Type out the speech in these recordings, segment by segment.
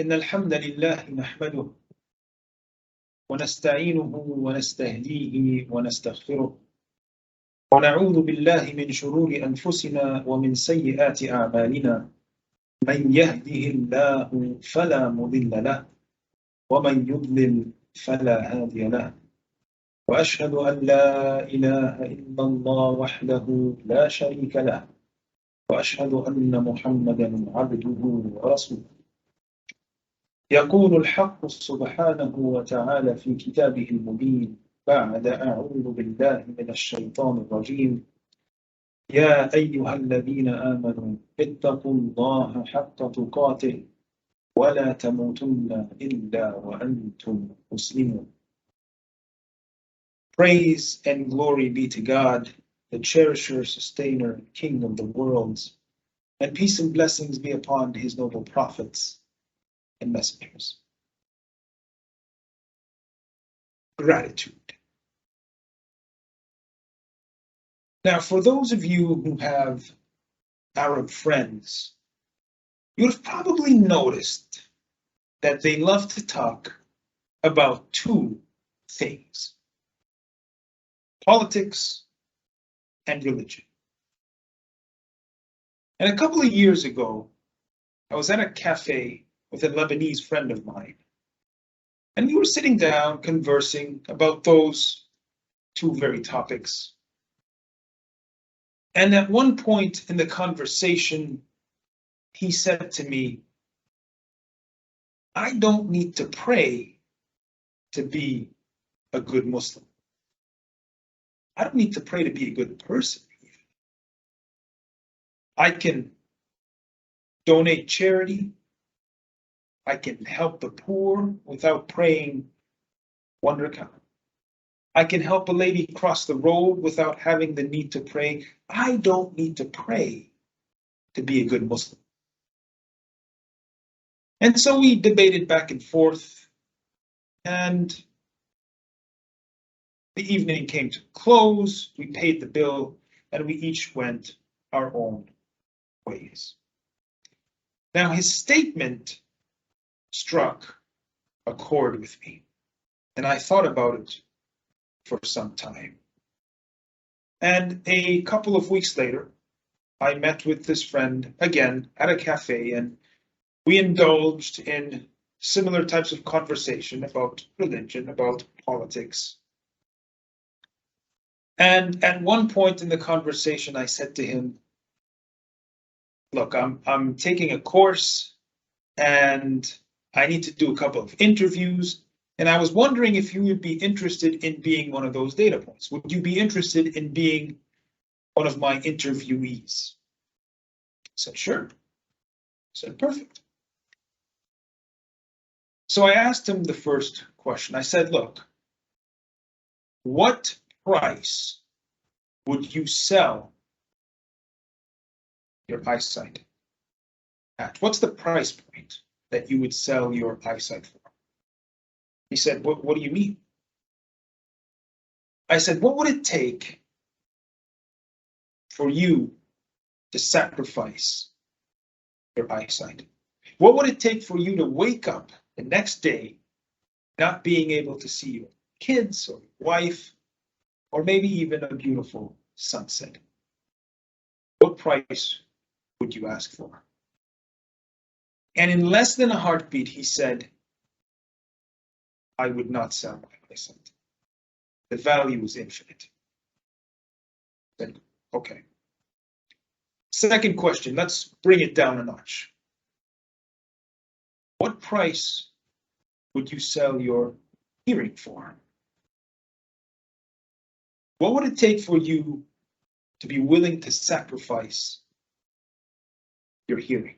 إن الحمد لله نحمده ونستعينه ونستهديه ونستغفره ونعوذ بالله من شرور أنفسنا ومن سيئات أعمالنا من يهده الله فلا مضل له ومن يضلل فلا هادي له وأشهد أن لا إله إلا الله وحده لا شريك له وأشهد أن محمدا عبده ورسوله. يقول الحق سبحانه وتعالى في كتابه المبين بعد أعوذ بالله من الشيطان الرجيم: يا أيها الذين آمنوا اتقوا الله حق تقاته ولا تموتن إلا وأنتم مسلمون. Praise and glory be to God, the cherisher, sustainer, king of the worlds, and peace and blessings be upon his noble prophets and messengers. Gratitude. Now, for those of you who have Arab friends, you've probably noticed that they love to talk about two things: politics and religion. And a couple of years ago, I was at a cafe with a Lebanese friend of mine, and we were sitting down conversing about those two very topics. And at one point in the conversation, he said to me, I don't need to pray to be a good Muslim. I don't need to pray to be a good person. I can donate charity. I can help the poor without praying one rakat. I can help a lady cross the road without having the need to pray. I don't need to pray to be a good Muslim. And so we debated back and forth, and the evening came to close. We paid the bill, and we each went our own ways. Now, his statement struck a chord with me, and I thought about it for some time. And a couple of weeks later, I met with this friend again at a cafe, and we indulged in similar types of conversation about religion, about politics. And at one point in the conversation, I said to him, look, I'm taking a course and I need to do a couple of interviews. And I was wondering if you would be interested in being one of those data points. Would you be interested in being one of my interviewees? I said, sure. I said, perfect. So I asked him the first question. I said, look, what price would you sell your eyesight at? What's the price point that you would sell your eyesight for? He said, what do you mean? I said, what would it take for you to sacrifice your eyesight? What would it take for you to wake up the next day not being able to see your kids or your wife, or maybe even a beautiful sunset? What price would you ask for? And in less than a heartbeat, he said, I would not sell my eyesight. The value is infinite. I said, okay. Second question, let's bring it down a notch. What price would you sell your hearing for? What would it take for you to be willing to sacrifice your hearing?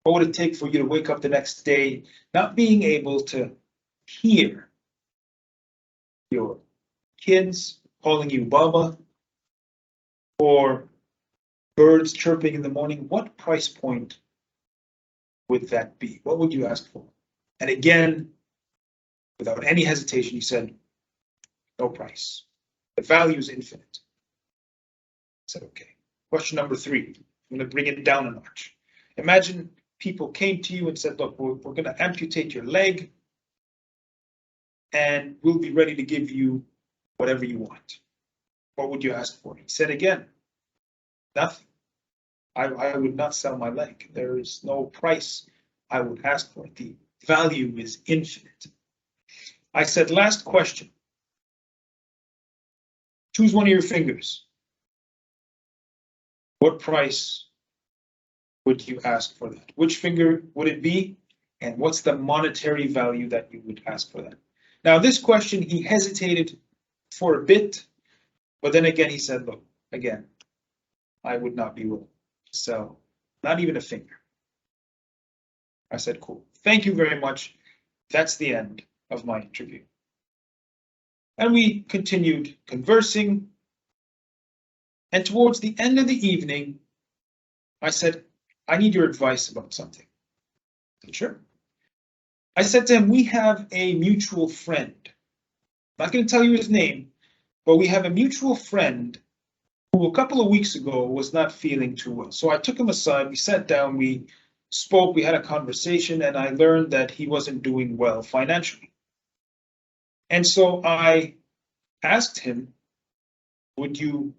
What would it take for you to wake up the next day not being able to hear your kids calling you Baba or birds chirping in the morning? What price point would that be? What would you ask for? And again, without any hesitation, you said, no price. The value is infinite. I said, okay. Question number 3. I'm going to bring it down a notch. Imagine people came to you and said, look, we're going to amputate your leg and we'll be ready to give you whatever you want, what would you ask for? He said again, nothing. I would not sell my leg. There is no price I would ask for it. The value is infinite. I said, last question. Choose one of your fingers. What price would you ask for that? Which finger would it be? And what's the monetary value that you would ask for that? Now, this question, he hesitated for a bit, but then again, he said, look, again, I would not be willing to sell, not even a finger. I said, cool. Thank you very much. That's the end of my interview. And we continued conversing. And towards the end of the evening, I said, I need your advice about something. I said, sure. I said to him, we have a mutual friend. I'm not going to tell you his name, but we have a mutual friend who a couple of weeks ago was not feeling too well. So I took him aside, we sat down, we spoke, we had a conversation, and I learned that he wasn't doing well financially. And so I asked him, would you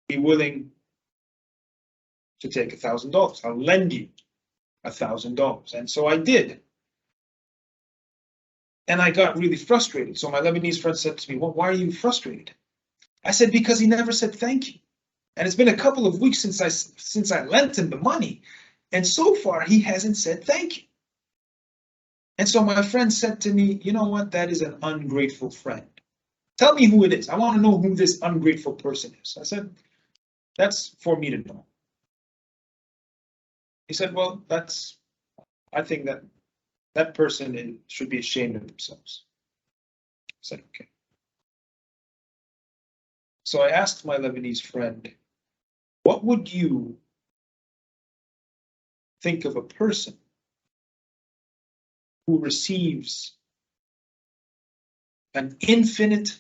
be willing to take $1,000? I'll lend you $1,000. And so I did. And I got really frustrated. So my Lebanese friend said to me, well, why are you frustrated? I said, because he never said thank you. And it's been a couple of weeks since I lent him the money. And so far, he hasn't said thank you. And so my friend said to me, you know what? That is an ungrateful friend. Tell me who it is. I want to know who this ungrateful person is. I said, that's for me to know. He said, well, I think that person should be ashamed of themselves. I said, okay. So I asked my Lebanese friend, what would you think of a person who receives an infinite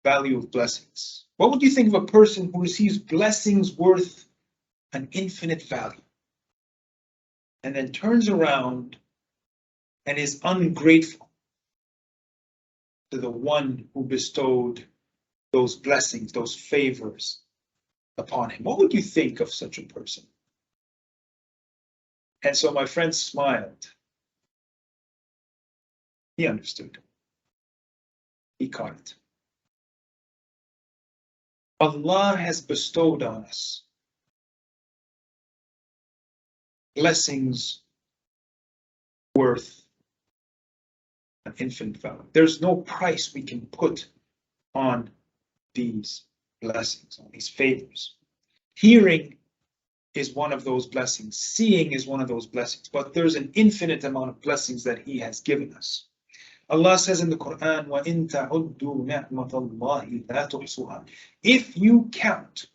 value of blessings? What would you think of a person who receives blessings worth an infinite value and then turns around and is ungrateful to the one who bestowed those blessings, those favors upon him? What would you think of such a person? And so my friend smiled. He understood. He caught it. Allah has bestowed on us blessings worth an infinite value. There's no price we can put on these blessings, on these favors. Hearing is one of those blessings. Seeing is one of those blessings. But there's an infinite amount of blessings that He has given us. Allah says in the Quran, وَإِن تَعُدُّوا نِعْمَةَ اللَّهِ لَا تُحْصُوهَا. If you count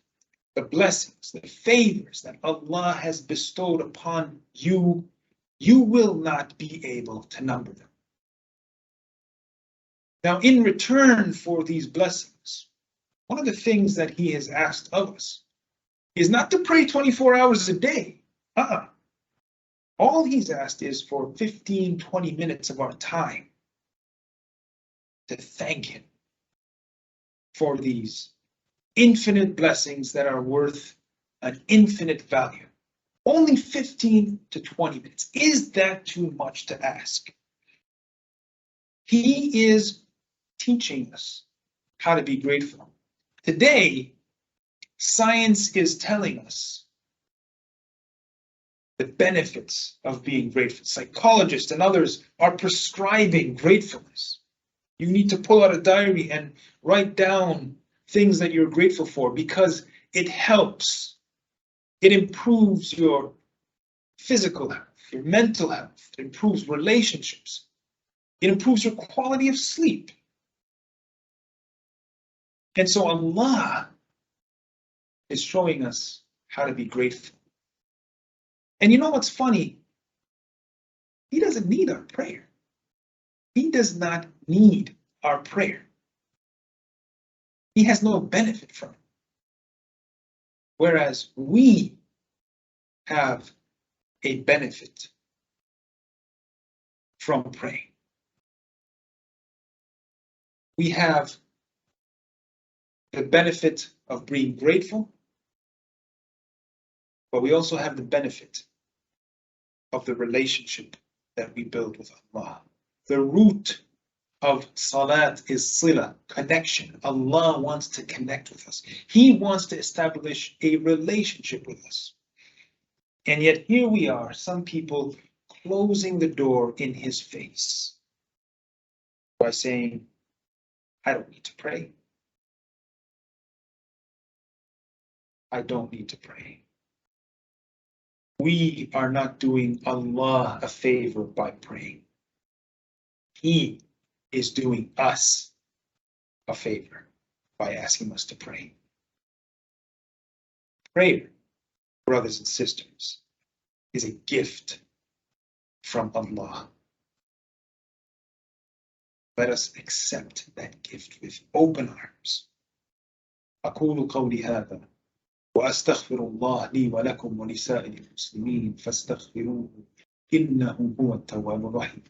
the blessings, the favors that Allah has bestowed upon you, you will not be able to number them. Now, in return for these blessings, one of the things that He has asked of us is not to pray 24 hours a day. All He's asked is for 15, 20 minutes of our time to thank Him for these infinite blessings that are worth an infinite value. Only 15 to 20 minutes. Is that too much to ask? He is teaching us how to be grateful. Today, science is telling us the benefits of being grateful. Psychologists and others are prescribing gratefulness. You need to pull out a diary and write down things that you're grateful for because it helps. It improves your physical health, your mental health. It improves relationships. It improves your quality of sleep. And so Allah is showing us how to be grateful. And you know what's funny? He doesn't need our prayer. He does not need our prayer. He has no benefit from it. Whereas we have a benefit from praying. We have the benefit of being grateful, but we also have the benefit of the relationship that we build with Allah. The root of salat is sila, connection. Allah wants to connect with us. He wants to establish a relationship with us. And yet here we are, some people closing the door in his face by saying, I don't need to pray. I don't need to pray. We are not doing Allah a favor by praying. He is doing us a favor by asking us to pray. Prayer, brothers and sisters, is a gift from Allah. Let us accept that gift with open arms. أقول قولي هذا وأستغفر الله لي ولكم ولسائر المسلمين فاستغفروه إنه هو التواب الرحيم.